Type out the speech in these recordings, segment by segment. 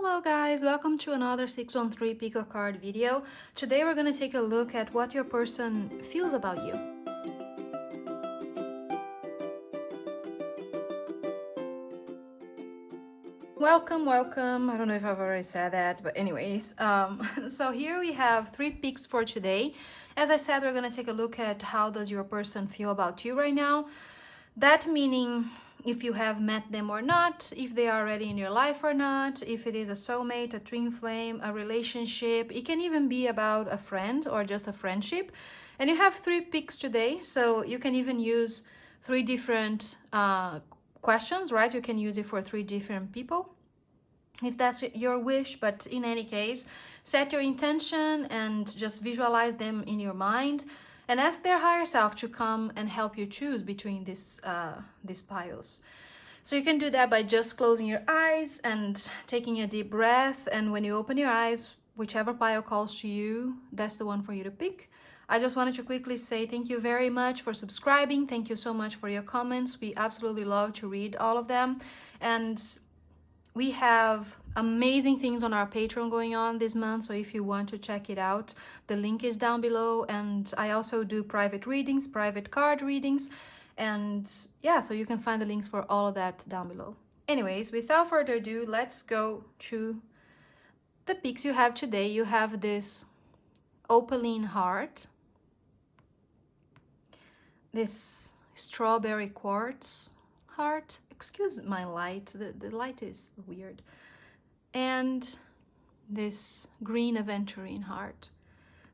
Hello guys, welcome to another 613 Pico card video. Today we're going to take a look at what your person feels about you. Welcome. I don't know if I've already said that, but anyways, so here we have 3 picks for today. As I said, we're going to take a look at how does your person feel about you right now. That meaning if you have met them or not, if they are already in your life or not, if it is a soulmate, a twin flame, a relationship. It can even be about a friend or just a friendship. And you have 3 picks today, so you can even use 3 different questions, right? You can use it for 3 different people if that's your wish, but in any case, set your intention and just visualize them in your mind and ask their higher self to come and help you choose between these piles. So you can do that by just closing your eyes and taking a deep breath, and when you open your eyes, whichever pile calls to you, that's the one for you to pick. I just wanted to quickly say thank you very much for subscribing. Thank you so much for your comments. We absolutely love to read all of them. And we have amazing things on our Patreon going on this month, so if you want to check it out, the link is down below. And I also do private readings, private card readings, and yeah, so you can find the links for all of that down below. Anyways, without further ado, let's go to the picks you have today. You have this Opaline heart, this strawberry quartz heart. Excuse my light, the light is weird. And this green Aventurine heart.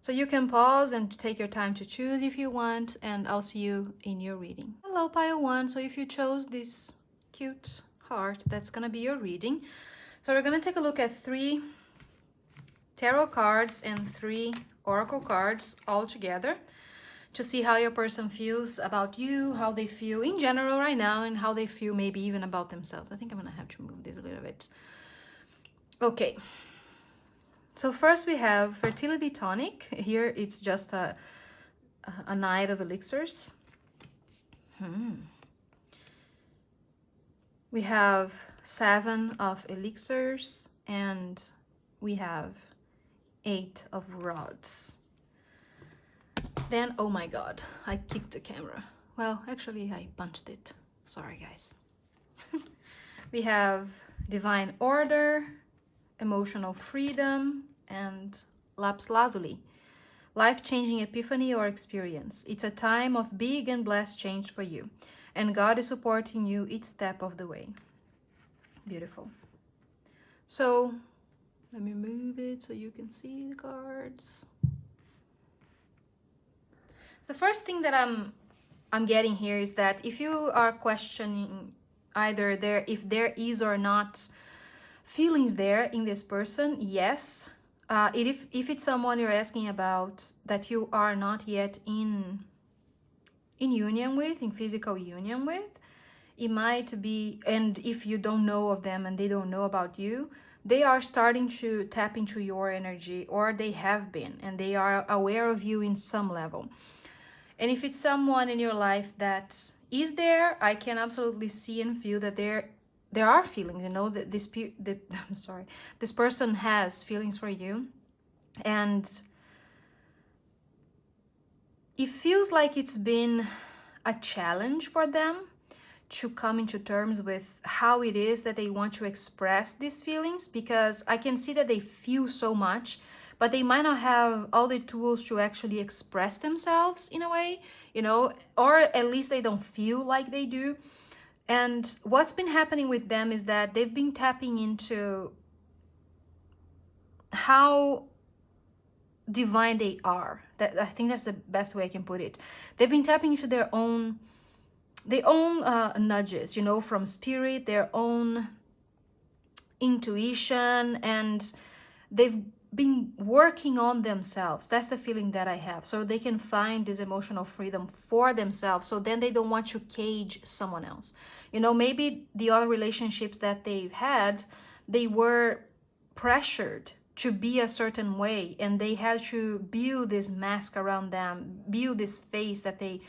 So you can pause and take your time to choose if you want, and I'll see you in your reading. Hello, pile 1. So if you chose this cute heart, that's gonna be your reading. So we're gonna take a look at 3 tarot cards and 3 oracle cards all together to see how your person feels about you, how they feel in general right now, and how they feel maybe even about themselves. I think I'm gonna have to move this a little bit. Okay, so first we have Fertility Tonic. Here it's just a night of elixirs. We have 7 of elixirs, and we have 8 of rods. Then, oh my god, I kicked the camera. Well, actually I punched it. Sorry guys. We have Divine Order, Emotional Freedom, and Lapis Lazuli. Life-changing epiphany or experience. It's a time of big and blessed change for you, and God is supporting you each step of the way. Beautiful. So let me move it so you can see the cards. The first thing that I'm getting here is that if you are questioning either if there is or not feelings there in this person, yes. If it's someone you're asking about that you are not yet in union with, in physical union with, it might be, and if you don't know of them and they don't know about you, they are starting to tap into your energy, or they have been, and they are aware of you in some level. And if it's someone in your life that is there, I can absolutely see and feel that there are feelings, you know, that this person has feelings for you. And it feels like it's been a challenge for them to come into terms with how it is that they want to express these feelings, because I can see that they feel so much, but they might not have all the tools to actually express themselves in a way, you know, or at least they don't feel like they do. And what's been happening with them is that they've been tapping into how divine they are. That, I think that's the best way I can put it. They've been tapping into their own nudges, you know, from spirit, their own intuition, and they've been working on themselves. That's the feeling that I have. So they can find this emotional freedom for themselves, so then they don't want to cage someone else. You know, maybe the other relationships that they've had, they were pressured to be a certain way, and they had to build this mask around them, build this face that they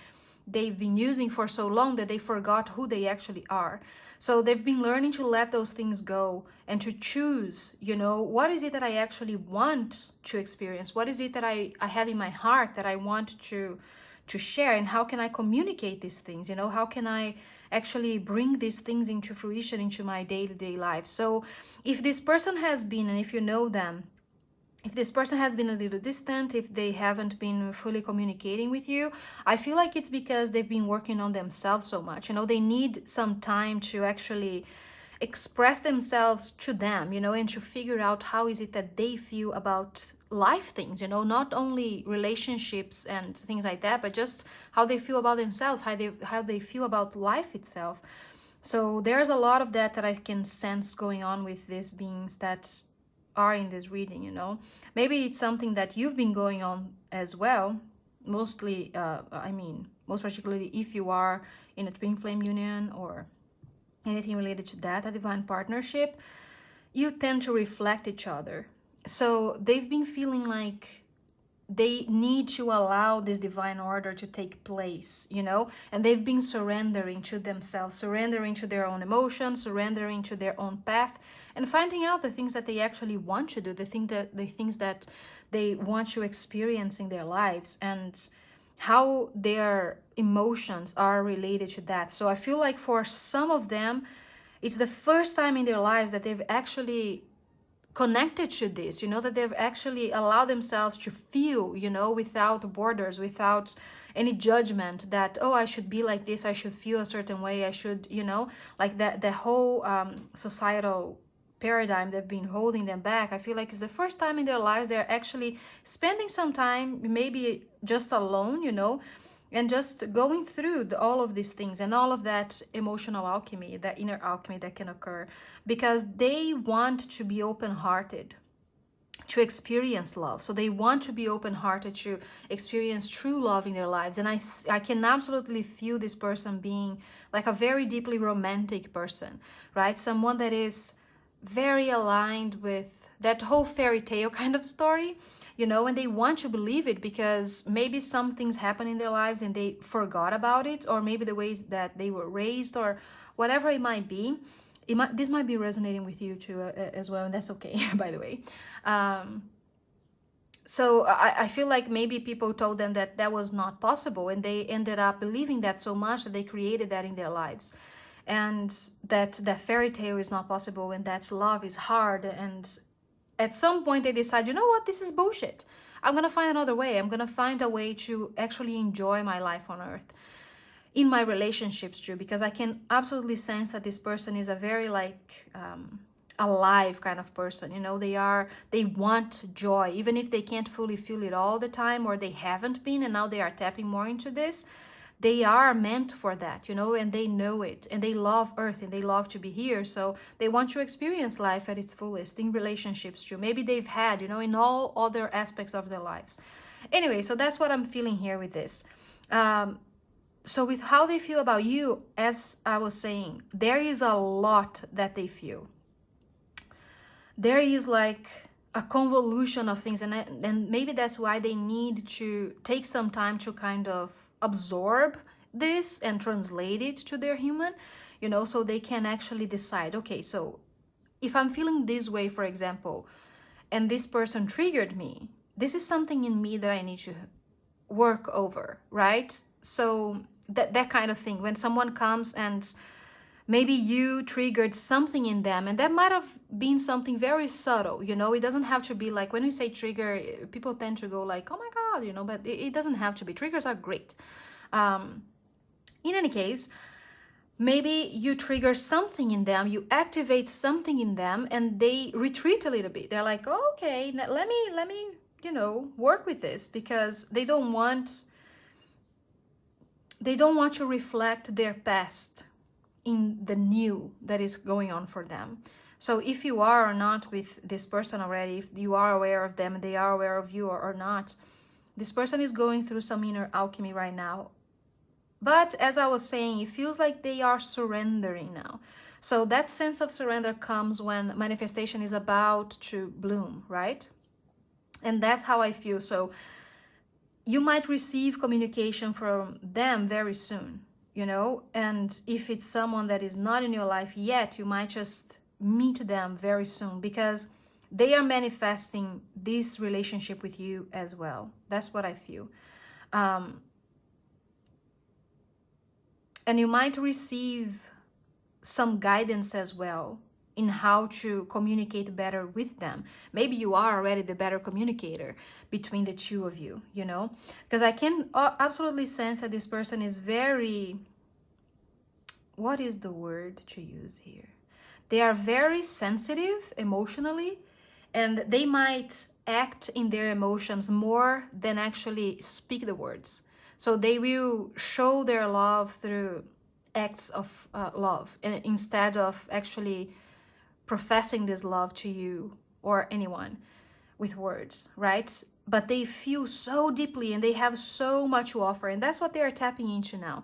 they've been using for so long that they forgot who they actually are. So they've been learning to let those things go and to choose, what is it that I actually want to experience? What is it that I have in my heart that I want to share, and how can I communicate these things? How can I actually bring these things into fruition into my day-to-day life? So if this person has been, and if you know them, if this person has been a little distant, if they haven't been fully communicating with you, I feel like it's because they've been working on themselves so much. They need some time to actually express themselves to them, and to figure out how is it that they feel about life things, not only relationships and things like that, but just how they feel about themselves, how they feel about life itself. So there's a lot of that I can sense going on with these beings that are in this reading. Maybe it's something that you've been going on as well, mostly most particularly if you are in a twin flame union or anything related to that, a divine partnership. You tend to reflect each other. So they've been feeling like they need to allow this divine order to take place, and they've been surrendering to themselves, surrendering to their own emotions, surrendering to their own path, and finding out the things that they actually want to do, the things that they want to experience in their lives, and how their emotions are related to that. So I feel like for some of them, it's the first time in their lives that they've actually connected to this, that they've actually allowed themselves to feel, without borders, without any judgment that, oh, I should be like this, I should feel a certain way, I should, like that, the whole societal paradigm they've been holding them back. I feel like it's the first time in their lives they're actually spending some time, maybe just alone, and just going through all of these things and all of that emotional alchemy, that inner alchemy that can occur, because they want to be open-hearted to experience love. So they want to be open-hearted to experience true love in their lives. And I can absolutely feel this person being like a very deeply romantic person, right? Someone that is very aligned with that whole fairy tale kind of story, and they want to believe it because maybe some things happen in their lives and they forgot about it, or maybe the ways that they were raised, or whatever it might be. This might be resonating with you too, as well, and that's okay, by the way. So I feel like maybe people told them that was not possible, and they ended up believing that so much that they created that in their lives, and that fairy tale is not possible, and that love is hard. And at some point they decide, you know what, this is bullshit. I'm gonna find another way. I'm gonna find a way to actually enjoy my life on earth, in my relationships too, because I can absolutely sense that this person is a very alive kind of person. They want joy, even if they can't fully feel it all the time, or they haven't been, and now they are tapping more into this. They are meant for that, and they know it, and they love earth, and they love to be here. So they want to experience life at its fullest in relationships too. Maybe they've had, in all other aspects of their lives. Anyway, so that's what I'm feeling here with this. So with how they feel about you, as I was saying, there is a lot that they feel. There is like a convolution of things, and maybe that's why they need to take some time to kind of absorb this and translate it to their human, so they can actually decide, okay, so if I'm feeling this way, for example, and this person triggered me, this is something in me that I need to work over, right? So that kind of thing, when someone comes and maybe you triggered something in them, and that might have been something very subtle, it doesn't have to be like, when we say trigger, people tend to go like, oh my god, but it doesn't have to be. Triggers are great. In any case, maybe you trigger something in them, you activate something in them, and they retreat a little bit. They're like, oh, okay, let me work with this, because they don't want to reflect their past in the new that is going on for them. So if you are or not with this person already, if you are aware of them and they are aware of you or not, this person is going through some inner alchemy right now. But as I was saying, it feels like they are surrendering now. So that sense of surrender comes when manifestation is about to bloom, right? And that's how I feel. So you might receive communication from them very soon, you know, and if it's someone that is not in your life yet, you might just meet them very soon because they are manifesting this relationship with you as well. That's what I feel. Um, and you might receive some guidance as well in how to communicate better with them. Maybe you are already the better communicator between the two of you, you know? Because I can absolutely sense that this person is very, what is the word to use here? They are very sensitive emotionally, and they might act in their emotions more than actually speak the words. So they will show their love through acts of love, and instead of actually professing this love to you or anyone with words, right? But they feel so deeply and they have so much to offer, and that's what they are tapping into now.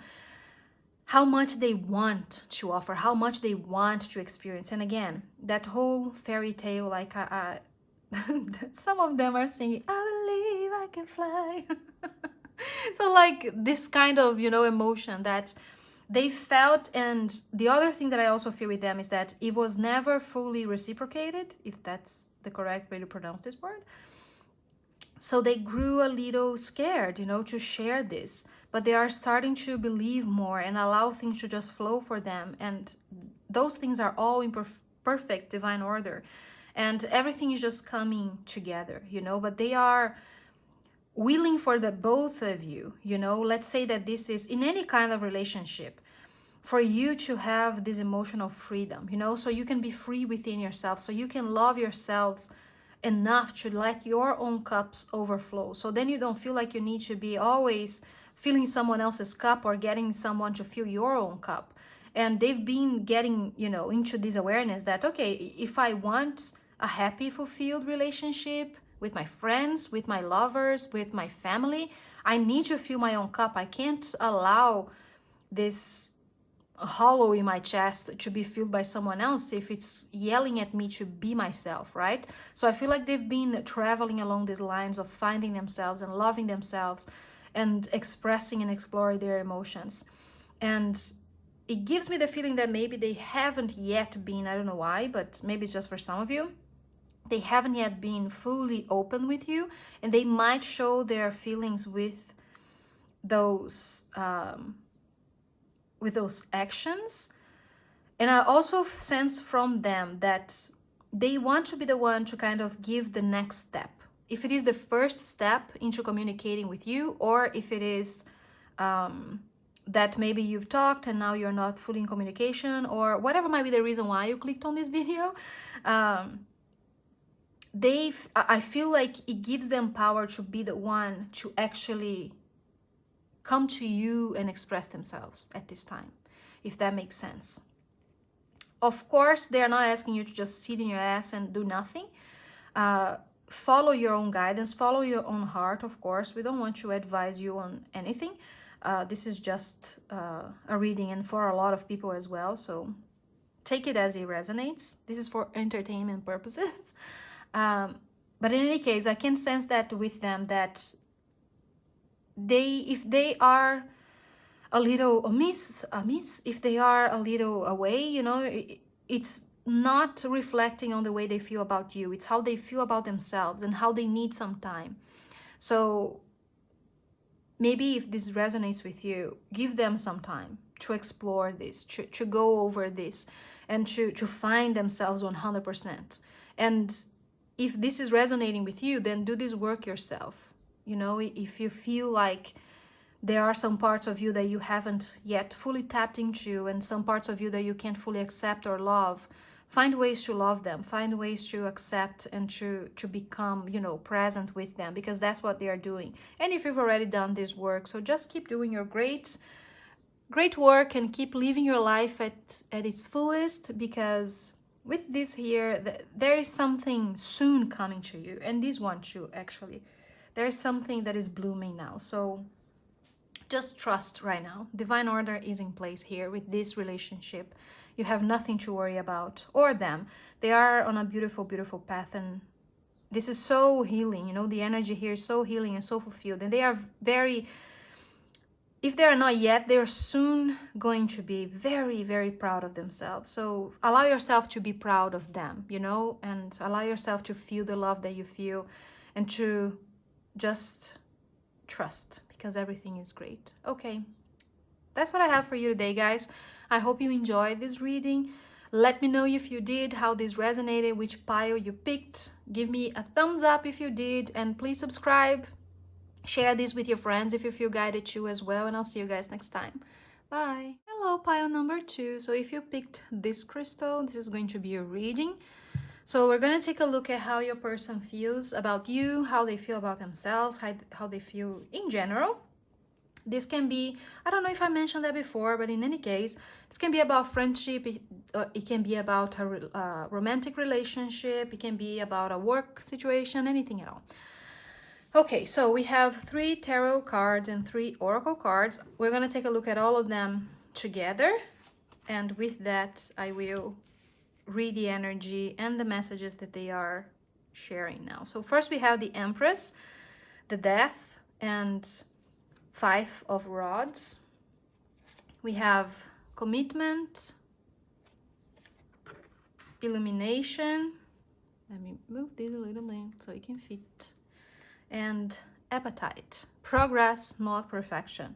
How much they want to offer, how much they want to experience. And again, that whole fairy tale, like some of them are singing, I believe I can fly. So like this kind of, you know, emotion that they felt. And the other thing that I also feel with them is that it was never fully reciprocated, if that's the correct way to pronounce this word. So they grew a little scared, you know, to share this, but they are starting to believe more and allow things to just flow for them. And those things are all in perfect divine order. And everything is just coming together, you know, but they are willing for the both of you, you know. Let's say that this is in any kind of relationship, for you to have this emotional freedom, you know, so you can be free within yourself, so you can love yourselves enough to let your own cups overflow. So then you don't feel like you need to be always filling someone else's cup or getting someone to fill your own cup. And they've been getting, you know, into this awareness that, okay, if I want a happy, fulfilled relationship with my friends, with my lovers, with my family, I need to fill my own cup. I can't allow this hollow in my chest to be filled by someone else if it's yelling at me to be myself, right? So I feel like they've been traveling along these lines of finding themselves and loving themselves and expressing and exploring their emotions. And it gives me the feeling that maybe they haven't yet been, I don't know why, but maybe it's just for some of you, they haven't yet been fully open with you, and they might show their feelings those with those actions. And I also sense from them that they want to be the one to kind of give the next step. If it is the first step into communicating with you, or if it is that maybe you've talked and now you're not fully in communication, or whatever might be the reason why you clicked on this video, I feel like it gives them power to be the one to actually come to you and express themselves at this time, if that makes sense. Of course, they are not asking you to just sit in your ass and do nothing. Follow your own guidance, follow your own heart, of course. We don't want to advise you on anything. This is just a reading, and for a lot of people as well, so take it as it resonates. This is for entertainment purposes. But in any case, I can sense that with them, that if they are a little amiss, if they are a little away, you know, it's not reflecting on the way they feel about you. It's how they feel about themselves and how they need some time. So maybe if this resonates with you, give them some time to explore this, to go over this, and to find themselves 100%. And if this is resonating with you, then do this work yourself. You know, if you feel like there are some parts of you that you haven't yet fully tapped into, and some parts of you that you can't fully accept or love, find ways to love them, find ways to accept and to become, you know, present with them, because that's what they are doing. And if you've already done this work, so just keep doing your great work and keep living your life at its fullest, because with this here, there is something soon coming to you, and this one too, actually. There is something that is blooming now. So just trust right now. Divine order is in place here with this relationship. You have nothing to worry about, or them. They are on a beautiful, beautiful path, and This is so healing, you know, the energy here is so healing and so fulfilled. And they are very, if they are not yet, they're soon going to be very, very proud of themselves. So allow yourself to be proud of them, you know, and allow yourself to feel the love that you feel and to just trust, because everything is great. Okay, that's what I have for you today, guys. I hope you enjoyed this reading. Let me know if you did, how this resonated, which pile you picked. Give me a thumbs up if you did, and please subscribe. Share this with your friends if you feel guided to as well, and I'll see you guys next time. Bye. Hello, pile number 2. So if you picked this crystal, this is going to be a reading. So we're going to take a look at how your person feels about you, how they feel about themselves, how they feel in general. This can be, I don't know if I mentioned that before, but in any case, this can be about friendship, it can be about a romantic relationship, it can be about a work situation, anything at all. Okay, so we have 3 tarot cards and 3 oracle cards. We're going to take a look at all of them together. And with that, I will read the energy and the messages that they are sharing now. So first we have the Empress, the Death, and 5 of Rods. We have Commitment, Illumination. Let me move this a little bit so it can fit. And Appetite, progress, not perfection.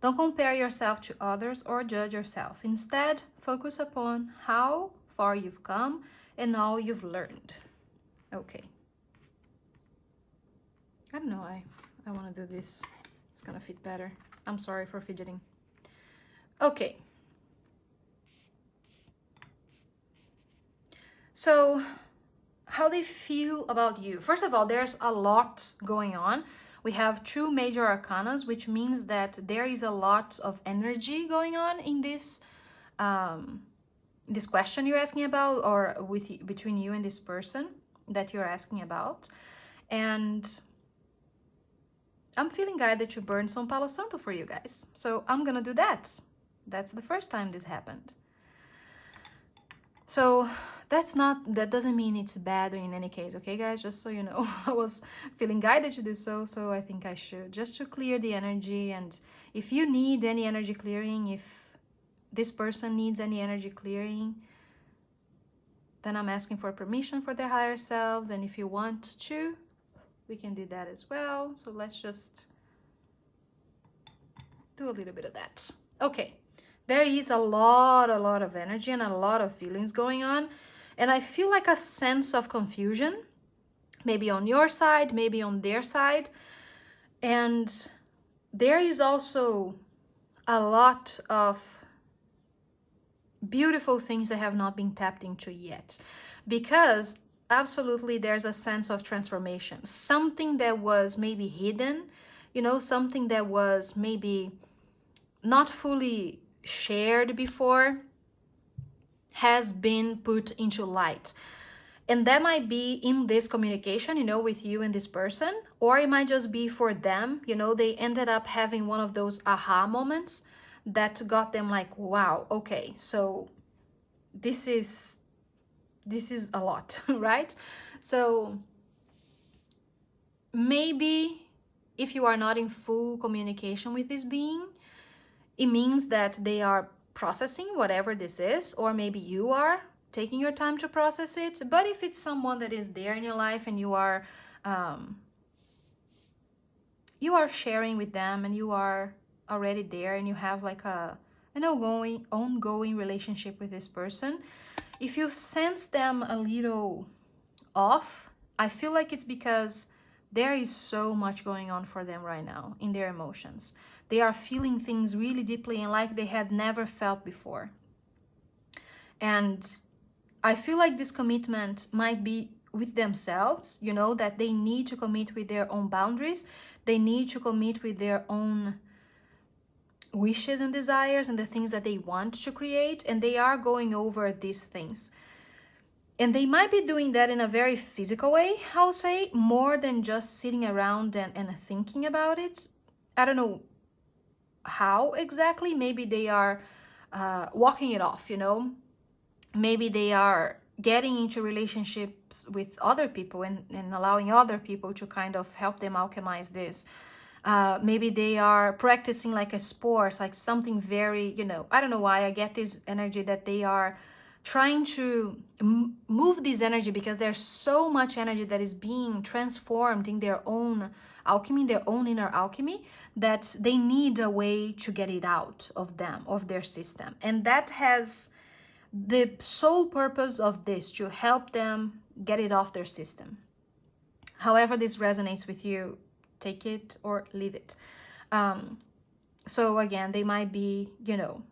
Don't compare yourself to others or judge yourself. Instead, focus upon how far you've come and all you've learned. Okay. I don't know, I want to do this. It's gonna fit better. I'm sorry for fidgeting. Okay. So, how they feel about you. First of all, there's a lot going on. We have 2 major arcanas, which means that there is a lot of energy going on in this this question you're asking about, or between you and this person that you're asking about. And I'm feeling guided to burn some Palo Santo for you guys. So I'm gonna do that. That's the first time this happened. So that doesn't mean it's bad in any case, okay guys, just so you know. I was feeling guided to do so, so I think I should, just to clear the energy. And if you need any energy clearing, if this person needs any energy clearing, then I'm asking for permission for their higher selves, and if you want to, we can do that as well. So let's just do a little bit of that. Okay, there is a lot of energy and a lot of feelings going on. And I feel like a sense of confusion, maybe on your side, maybe on their side. And there is also a lot of beautiful things that have not been tapped into yet. Because absolutely there's a sense of transformation. Something that was maybe hidden, you know, something that was maybe not fully shared before, has been put into light. And that might be in this communication, you know, with you and this person, or it might just be for them, you know, they ended up having one of those aha moments that got them like, wow, okay, so this is a lot, right? So maybe if you are not in full communication with this being, it means that they are processing whatever this is, or maybe you are taking your time to process it. But if it's someone that is there in your life and you are sharing with them and you are already there and you have like an ongoing relationship with this person, if you sense them a little off, I feel like it's because there is so much going on for them right now in their emotions. They are feeling things really deeply and like they had never felt before. And I feel like this commitment might be with themselves, you know, that they need to commit with their own boundaries. They need to commit with their own wishes and desires and the things that they want to create. And they are going over these things. And they might be doing that in a very physical way, I'll say, more than just sitting around and thinking about it. I don't know how exactly. Maybe they are walking it off, you know. Maybe they are getting into relationships with other people and allowing other people to kind of help them alchemize this. Maybe they are practicing like a sport, like something very, you know, I don't know why I get this energy that they are trying to move this energy, because there's so much energy that is being transformed in their own alchemy, their own inner alchemy, that they need a way to get it out of them, of their system. And that has the sole purpose of this, to help them get it off their system. However this resonates with you, take it or leave it. So again, they might be, you know,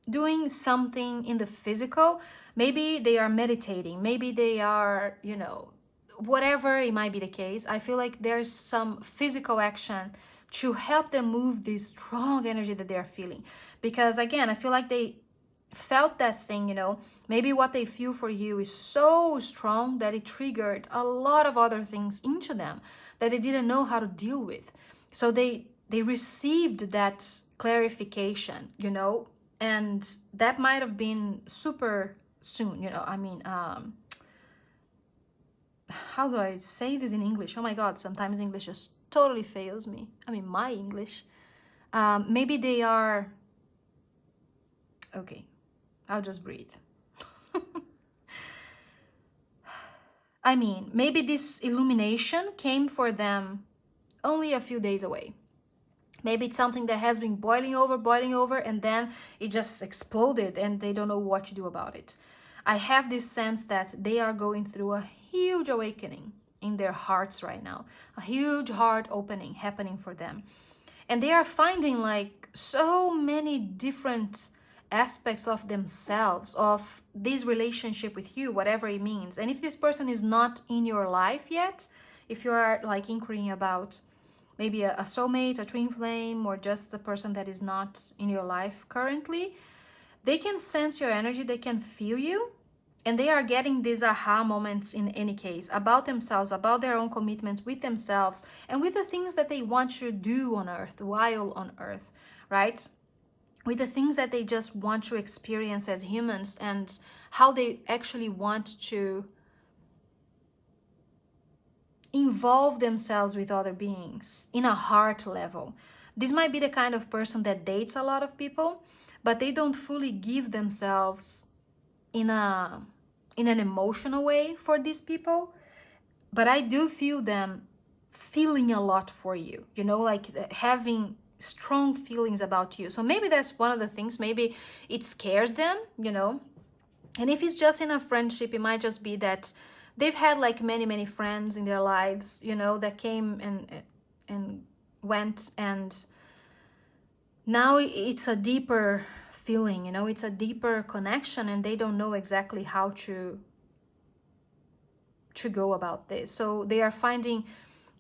doing something in the physical. Maybe they are meditating, maybe they are, you know, whatever it might be the case. I feel like there's some physical action to help them move this strong energy that they're feeling. Because again, I feel like they felt that thing, you know, maybe what they feel for you is so strong that it triggered a lot of other things into them that they didn't know how to deal with. So they received that clarification, you know, and that might have been super soon, you know. I mean, how do I say this in English? Oh my God, sometimes English just totally fails me. I mean, my English. Maybe they are, okay, I'll just breathe. I mean, maybe this illumination came for them only a few days away. Maybe it's something that has been boiling over, and then it just exploded and they don't know what to do about it. I have this sense that they are going through a huge awakening in their hearts right now, a huge heart opening happening for them. And they are finding like so many different aspects of themselves, of this relationship with you, whatever it means. And if this person is not in your life yet, if you are like inquiring about maybe a soulmate, a twin flame, or just the person that is not in your life currently, they can sense your energy, they can feel you, and they are getting these aha moments in any case about themselves, about their own commitments with themselves, and with the things that they want to do on earth while on earth, right? With the things that they just want to experience as humans, and how they actually want to involve themselves with other beings in a heart level. This might be the kind of person that dates a lot of people, but they don't fully give themselves in an emotional way for these people. But I do feel them feeling a lot for you, you know, like having strong feelings about you. So maybe that's one of the things. Maybe it scares them, you know. And if it's just in a friendship, it might just be that they've had like many friends in their lives, you know, that came and went, and now it's a deeper feeling, you know, it's a deeper connection, and they don't know exactly how to go about this. So they are finding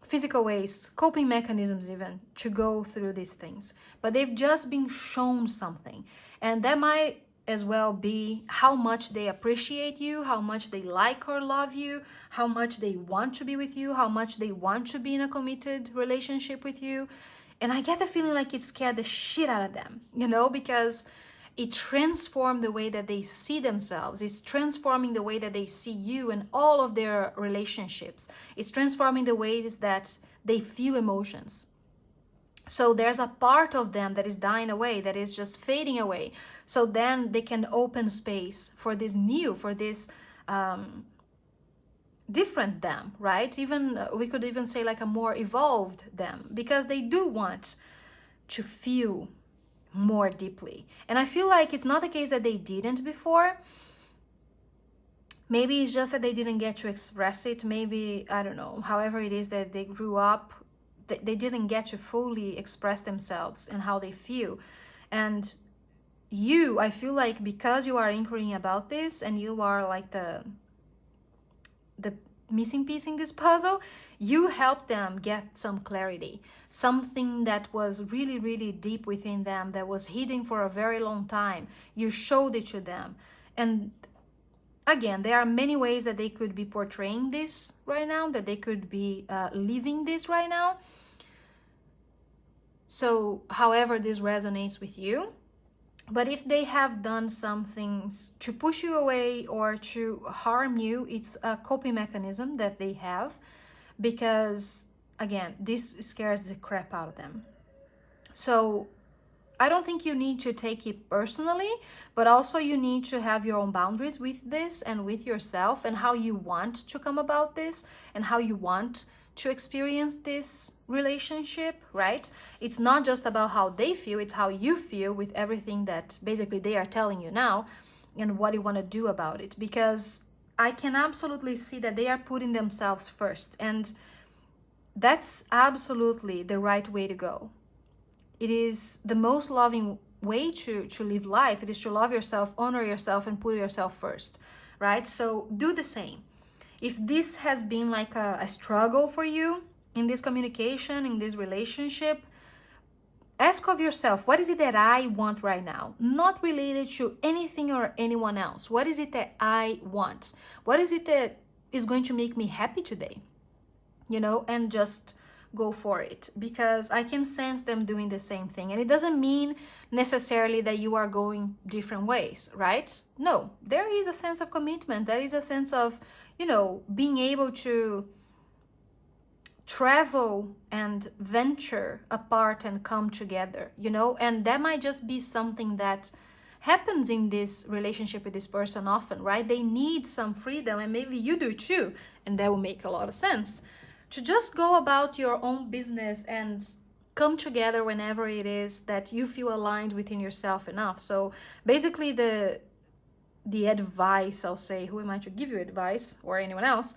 physical ways, coping mechanisms even, to go through these things. But they've just been shown something. And that might as well be how much they appreciate you, how much they like or love you, how much they want to be with you, how much they want to be in a committed relationship with you. And I get the feeling like it scared the shit out of them, you know, because it transformed the way that they see themselves. It's transforming the way that they see you and all of their relationships. It's transforming the ways that they feel emotions. So there's a part of them that is dying away, that is just fading away. So then they can open space for this new, for this different them, right? Even we could even say like a more evolved them, because they do want to feel more deeply. And I feel like it's not the case that they didn't before. Maybe it's just that they didn't get to express it. Maybe, I don't know, however it is that they grew up, they didn't get to fully express themselves and how they feel. And you, I feel like because you are inquiring about this, and you are like the missing piece in this puzzle, you help them get some clarity, something that was really deep within them, that was hidden for a very long time. You showed it to them. And again, there are many ways that they could be portraying this right now, that they could be living this right now. So however this resonates with you, But if they have done some things to push you away or to harm you, it's a coping mechanism that they have, because again, this scares the crap out of them. So I don't think you need to take it personally, but also you need to have your own boundaries with this and with yourself, and how you want to come about this and how you want to experience this relationship, right? It's not just about how they feel, it's how you feel with everything that basically they are telling you now, and what you want to do about it. Because I can absolutely see that they are putting themselves first, and that's absolutely the right way to go. It is the most loving way to live life. It is to love yourself, honor yourself, and put yourself first, right? So do the same. If this has been like a struggle for you in this communication, in this relationship, ask of yourself, what is it that I want right now? Not related to anything or anyone else. What is it that I want? What is it that is going to make me happy today? And just go for it, because I can sense them doing the same thing. And it doesn't mean necessarily that you are going different ways, right? No, there is a sense of commitment. There is a sense of, being able to travel and venture apart and come together, and that might just be something that happens in this relationship with this person often, right? They need some freedom, and maybe you do too, and that will make a lot of sense to just go about your own business and come together whenever it is that you feel aligned within yourself enough. So basically the advice, I'll say, who am I to give you advice, or anyone else,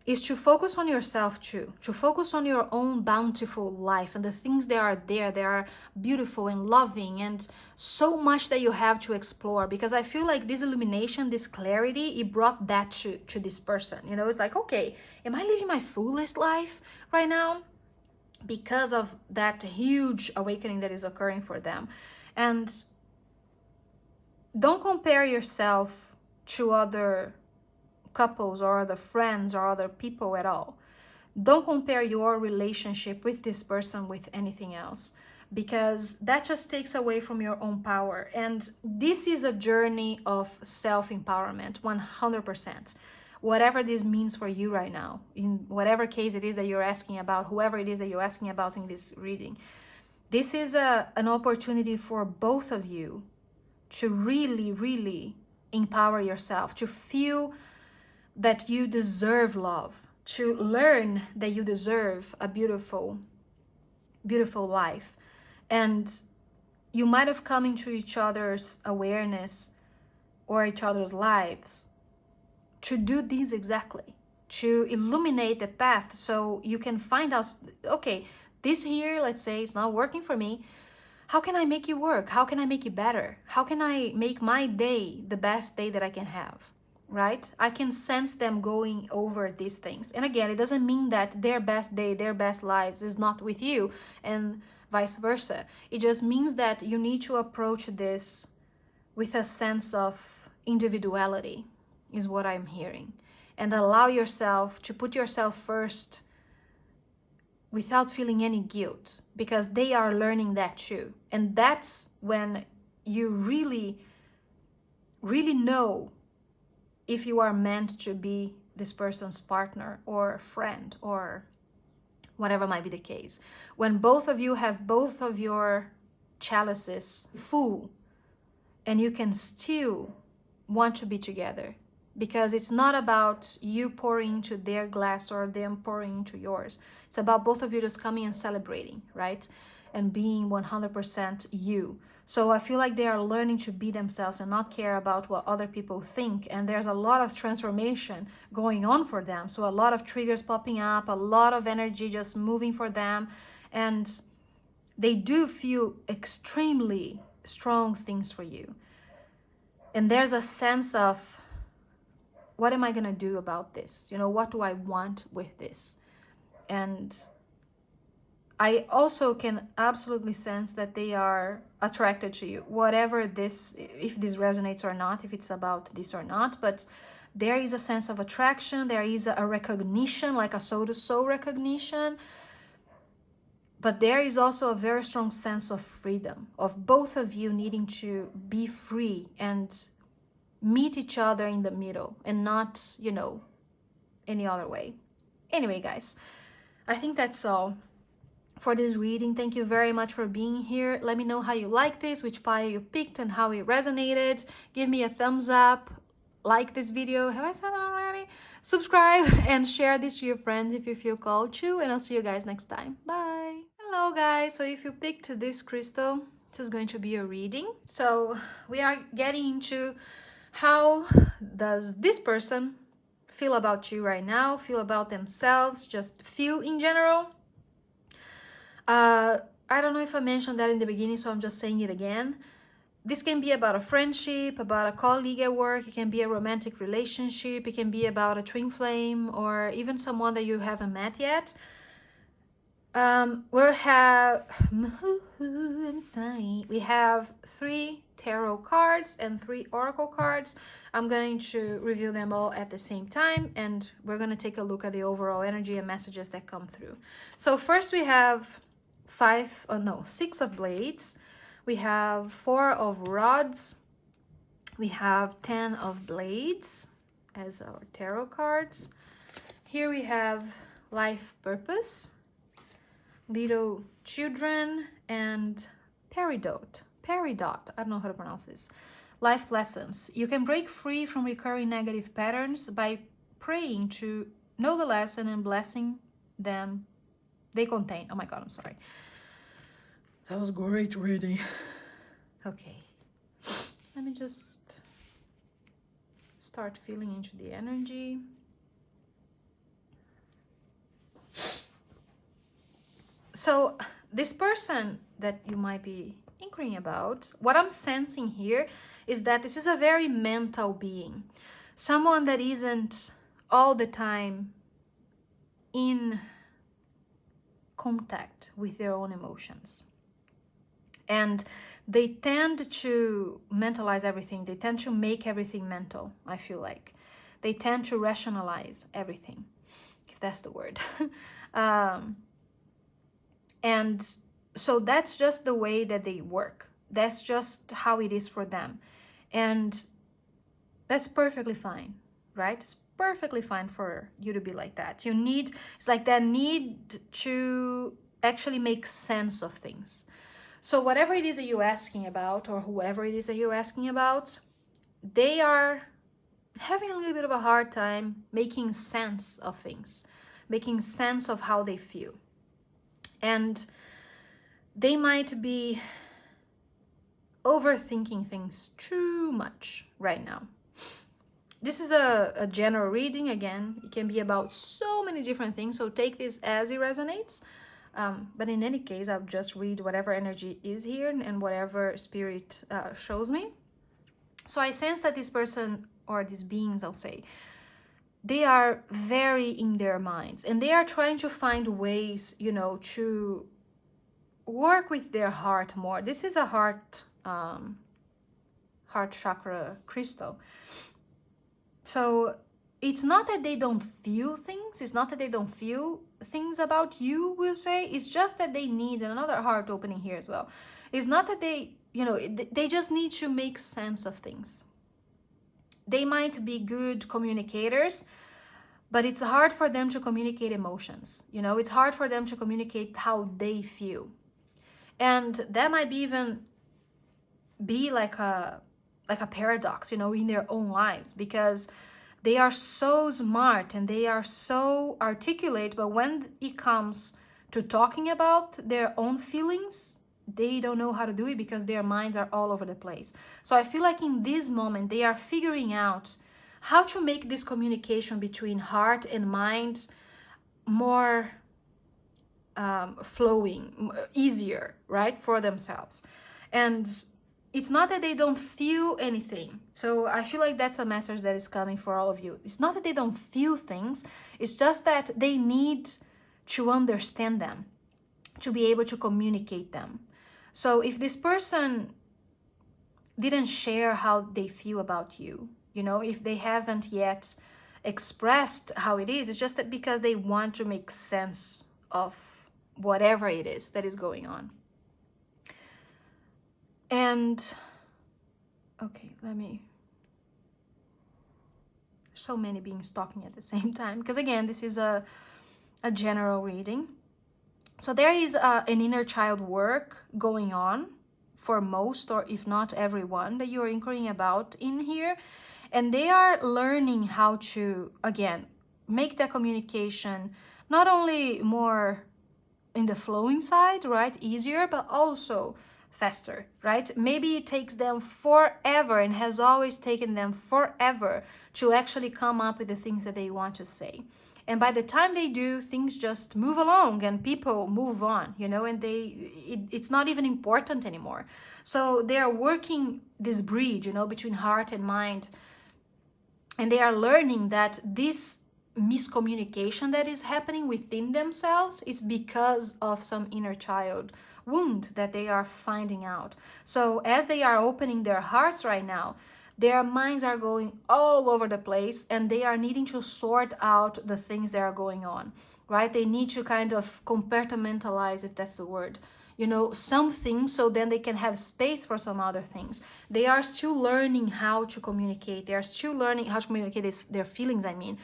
is to focus on yourself too, to focus on your own bountiful life and the things that are there. They are beautiful and loving, and so much that you have to explore. Because I feel like this illumination, this clarity, it brought that to this person. It's like, okay, am I living my fullest life right now? Because of that huge awakening that is occurring for them. And don't compare yourself to other couples or other friends or other people at all. Don't compare your relationship with this person with anything else, because that just takes away from your own power. And this is a journey of self-empowerment, 100%. Whatever this means for you right now, in whatever case it is that you're asking about, whoever it is that you're asking about in this reading, this is an opportunity for both of you to really, really empower yourself, to feel that you deserve love, to learn that you deserve a beautiful, beautiful life. And you might have come into each other's awareness or each other's lives to do this exactly, to illuminate the path, so you can find out, okay, this here, let's say, is not working for me. How can I make it work? How can I make it better? How can I make my day the best day that I can have? Right? I can sense them going over these things. And again, it doesn't mean that their best day, their best lives is not with you, and vice versa. It just means that you need to approach this with a sense of individuality, is what I'm hearing. And allow yourself to put yourself first without feeling any guilt, because they are learning that too. And that's when you really, really know if you are meant to be this person's partner or friend or whatever might be the case. When both of you have both of your chalices full, and you can still want to be together, because it's not about you pouring into their glass or them pouring into yours. It's about both of you just coming and celebrating, right? And being 100% you. So I feel like they are learning to be themselves and not care about what other people think. And there's a lot of transformation going on for them. So a lot of triggers popping up, a lot of energy just moving for them. And they do feel extremely strong things for you. And there's a sense of, what am I going to do about this? What do I want with this? And I also can absolutely sense that they are attracted to you, whatever this, if this resonates or not, if it's about this or not. But there is a sense of attraction. There is a recognition, like a soul to soul recognition. But there is also a very strong sense of freedom, of both of you needing to be free and meet each other in the middle and not, you know, any other way. Anyway, guys, I think that's all for this reading. Thank you very much for being here. Let me know how you like this, which pile you picked and how it resonated. Give me a thumbs up, like this video. Have I said that already? Subscribe and share this to your friends if you feel called to, and I'll see you guys next time. Bye. Hello guys, so if you picked this crystal, this is going to be a reading. So we are getting into how does this person feel about you right now, feel about themselves, just feel in general. I don't know if I mentioned that in the beginning, so I'm just saying it again. This can be about a friendship, about a colleague at work, it can be a romantic relationship, it can be about a twin flame, or even someone that you haven't met yet. We have I'm sorry. We have 3 tarot cards and 3 oracle cards. I'm going to review them all at the same time, and we're going to take a look at the overall energy and messages that come through. So first we have 6 of blades. We have 4 of rods. We have 10 of blades as our tarot cards. Here we have life purpose, little children, and peridot. I don't know how to pronounce this. Life lessons. You can break free from recurring negative patterns by praying to know the lesson and blessing them they contain. Oh my god, I'm sorry. That was great reading. Okay. Let me just start feeling into the energy. So this person that you might be inquiring about, what I'm sensing here is that this is a very mental being. Someone that isn't all the time in contact with their own emotions. And they tend to mentalize everything. They tend to make everything mental, I feel like. They tend to rationalize everything, if that's the word. And so that's just the way that they work. That's just how it is for them. And that's perfectly fine, right? It's perfectly fine for you to be like that. It's like that need to actually make sense of things. So whatever it is that you're asking about, or whoever it is that you're asking about, they are having a little bit of a hard time making sense of things, making sense of how they feel. And they might be overthinking things too much right now. This is a general reading. Again, it can be about so many different things, so take this as it resonates. But in any case, I'll just read whatever energy is here and whatever spirit shows me. So I sense that this person, or these beings, I'll say, they are very in their minds, and they are trying to find ways, you know, to work with their heart more. This is a heart chakra crystal. So it's not that they don't feel things. It's not that they don't feel things about you, we'll say. It's just that they need another heart opening here as well. It's not that they, you know, they just need to make sense of things. They might be good communicators, but it's hard for them to communicate emotions. You know, it's hard for them to communicate how they feel. And that might even be like a paradox, you know, in their own lives, because they are so smart and they are so articulate, but when it comes to talking about their own feelings, they don't know how to do it because their minds are all over the place. So I feel like in this moment, they are figuring out how to make this communication between heart and mind more flowing, easier, right, for themselves. And it's not that they don't feel anything. So I feel like that's a message that is coming for all of you. It's not that they don't feel things. It's just that they need to understand them, to be able to communicate them. So if this person didn't share how they feel about you, you know, if they haven't yet expressed how it is, it's just that because they want to make sense of whatever it is that is going on. And okay, so many beings talking at the same time, because again, this is a general reading. So there is an inner child work going on for most, or if not everyone, that you're inquiring about in here. And they are learning how to, again, make that communication not only more in the flowing side, right, easier, but also faster, right? Maybe it takes them forever, and has always taken them forever, to actually come up with the things that they want to say. And by the time they do, things just move along and people move on, you know, and it's not even important anymore. So they are working this bridge, you know, between heart and mind. And they are learning that this miscommunication that is happening within themselves is because of some inner child wound that they are finding out. So as they are opening their hearts right now, their minds are going all over the place, and they are needing to sort out the things that are going on, right? They need to kind of compartmentalize, if that's the word, you know, some things, so then they can have space for some other things. They are still learning how to communicate. They are still learning how to communicate their feelings, I mean.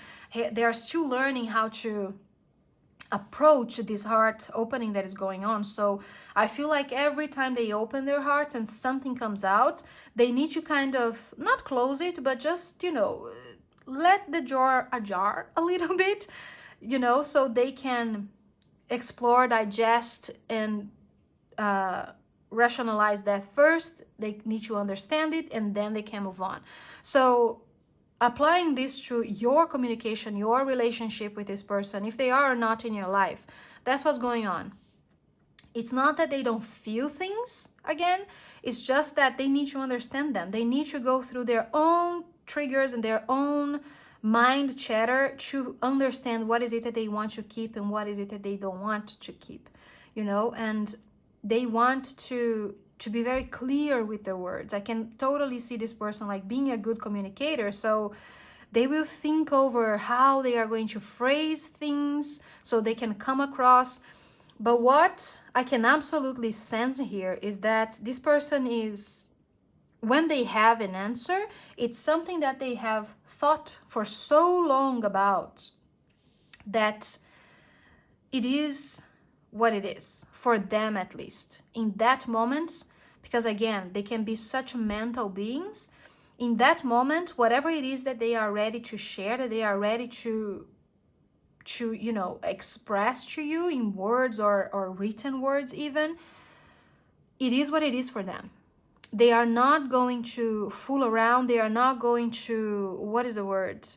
They are still learning how to approach this heart opening that is going on. So I feel like every time they open their hearts and something comes out, they need to kind of not close it, but just, you know, let the door ajar a little bit, you know, so they can explore, digest, and rationalize that first. They need to understand it, and then they can move on. So applying this to your communication, your relationship with this person, if they are or not in your life, that's what's going on. It's not that they don't feel things, again, it's just that they need to understand them. They need to go through their own triggers and their own mind chatter to understand what is it that they want to keep and what is it that they don't want to keep, you know. And they want to be very clear with their words. I can totally see this person like being a good communicator, so they will think over how they are going to phrase things so they can come across. But what I can absolutely sense here is that this person is, when they have an answer, it's something that they have thought for so long about that it is what it is, for them at least, in that moment. Because again, they can be such mental beings. In that moment, whatever it is that they are ready to share, that they are ready to you know, express to you in words or written words even, it is what it is for them. They are not going to fool around. They are not going to, what is the word,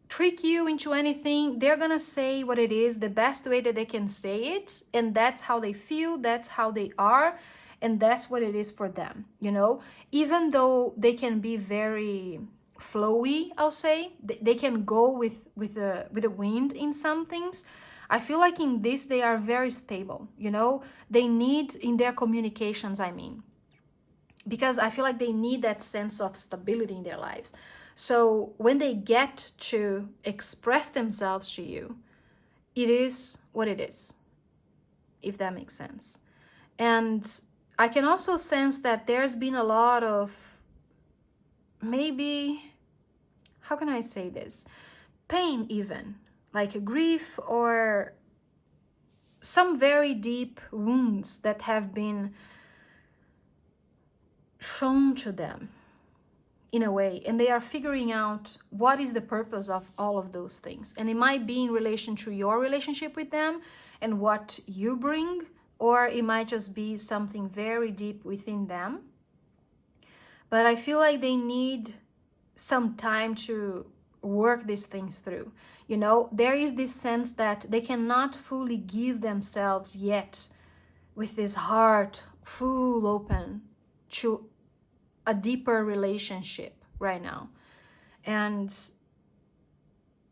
trick you into anything. They're gonna say what it is the best way that they can say it, and that's how they feel, that's how they are, and that's what it is for them, you know. Even though they can be very flowy, I'll say, they can go with the wind in some things. I feel like in this they are very stable, you know. They need, in their communications, I mean, because I feel like they need that sense of stability in their lives. So when they get to express themselves to you, it is what it is, if that makes sense. And I can also sense that there's been a lot of, maybe, how can I say this? Pain even, like grief or some very deep wounds that have been shown to them in a way, and they are figuring out what is the purpose of all of those things. And it might be in relation to your relationship with them and what you bring, or it might just be something very deep within them. But I feel like they need some time to work these things through. You know, there is this sense that they cannot fully give themselves yet with this heart full open to a deeper relationship right now. And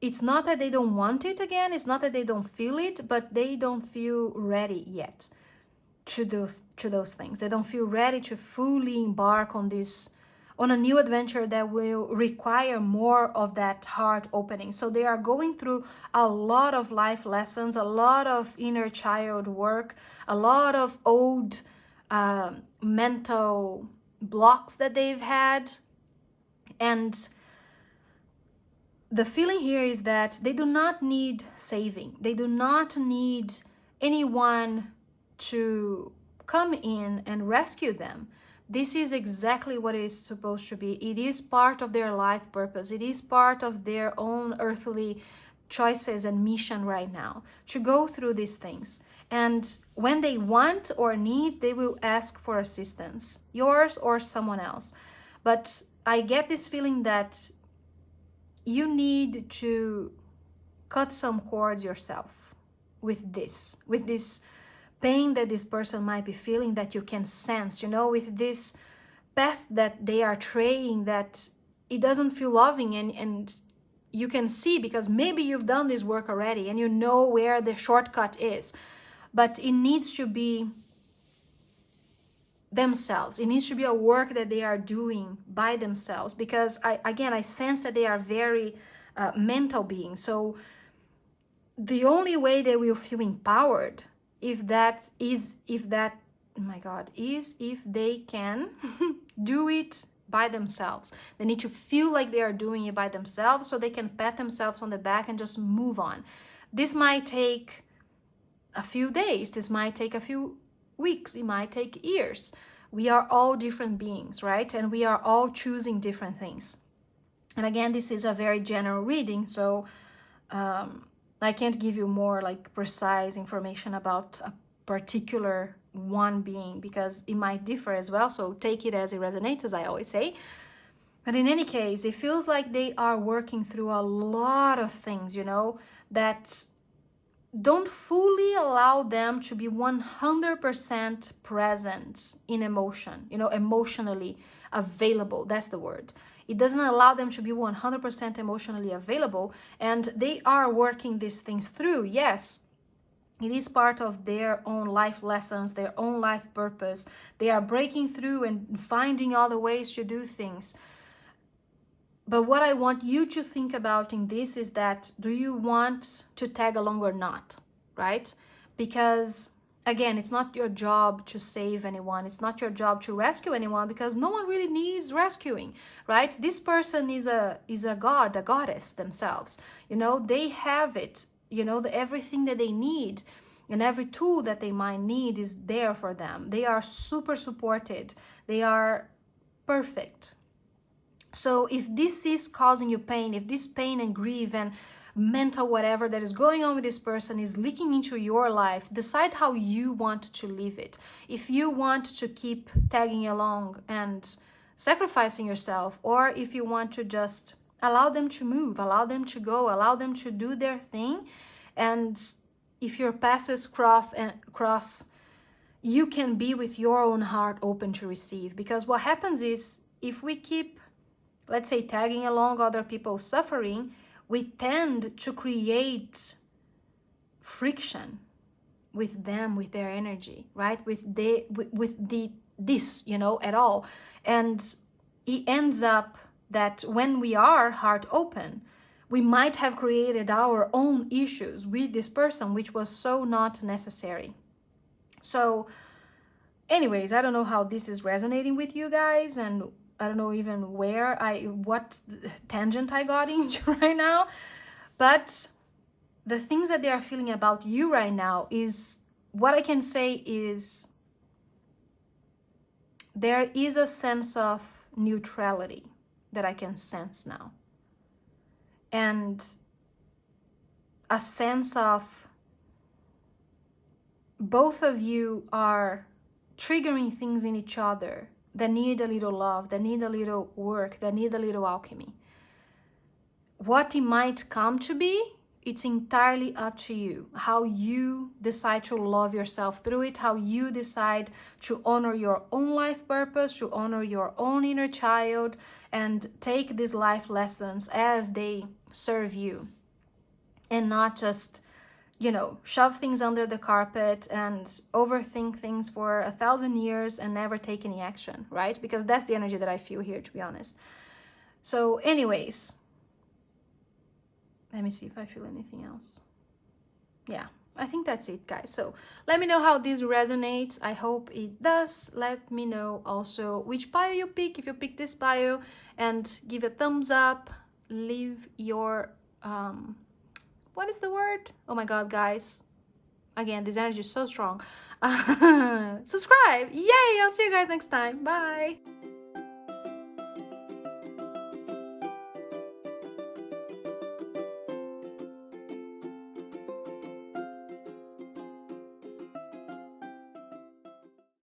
it's not that they don't want it, again, it's not that they don't feel it, but they don't feel ready yet to those things. They don't feel ready to fully embark on this on a new adventure that will require more of that heart opening. So they are going through a lot of life lessons, a lot of inner child work, a lot of old mental blocks that they've had. And the feeling here is that they do not need saving. They do not need anyone to come in and rescue them. This is exactly what it is supposed to be. It is part of their life purpose. It is part of their own earthly choices and mission right now to go through these things. And when they want or need, they will ask for assistance, yours or someone else. But I get this feeling that you need to cut some cords yourself with this pain that this person might be feeling, that you can sense, with this path that they are trading, that it doesn't feel loving, and you can see, because maybe you've done this work already and you know where the shortcut is, but it needs to be themselves. It needs to be a work that they are doing by themselves, because I sense that they are very mental beings. So the only way they will feel empowered if they can do it by themselves. They need to feel like they are doing it by themselves so they can pat themselves on the back and just move on. This might take a few days, this might take a few weeks, it might take years. We are all different beings, right? And we are all choosing different things. And again, this is a very general reading, so I can't give you more like precise information about a particular one being, because it might differ as well. So take it as it resonates, as I always say. But in any case, it feels like they are working through a lot of things, that don't fully allow them to be 100% present in emotion, emotionally available. That's the word. It doesn't allow them to be 100% emotionally available, and they are working these things through. Yes, it is part of their own life lessons, their own life purpose. They are breaking through and finding other ways to do things. But what I want you to think about in this is that, do you want to tag along or not, right? Because again, it's not your job to save anyone. It's not your job to rescue anyone, because no one really needs rescuing, right? This person is a god, a goddess themselves. They have it, everything that they need, and every tool that they might need is there for them. They are super supported. They are perfect. So if this is causing you pain, if this pain and grief and mental whatever that is going on with this person is leaking into your life, decide how you want to live it. If you want to keep tagging along and sacrificing yourself, or if you want to just allow them to move, allow them to go, allow them to do their thing. And if your paths cross, you can be with your own heart open to receive. Because what happens is, if we keep, let's say, tagging along other people's suffering, we tend to create friction with them, with their energy, right? With this, at all. And it ends up that when we are heart open, we might have created our own issues with this person, which was so not necessary. So anyways, I don't know how this is resonating with you guys, and I don't know even what tangent I got into right now, but the things that they are feeling about you right now is, what I can say is, there is a sense of neutrality that I can sense now. And a sense of both of you are triggering things in each other that need a little love, that need a little work, that need a little alchemy. What it might come to be, it's entirely up to you. How you decide to love yourself through it, how you decide to honor your own life purpose, to honor your own inner child, and take these life lessons as they serve you. And not just you know, shove things under the carpet and overthink things for 1,000 years and never take any action, right? Because that's the energy that I feel here, to be honest. So anyways, let me see if I feel anything else. Yeah, I think that's it, guys. So let me know how this resonates. I hope it does. Let me know also which bio you pick, if you pick this bio, and give a thumbs up. Leave your what is the word? Oh my god, guys. Again, this energy is so strong. Subscribe. Yay! I'll see you guys next time. Bye.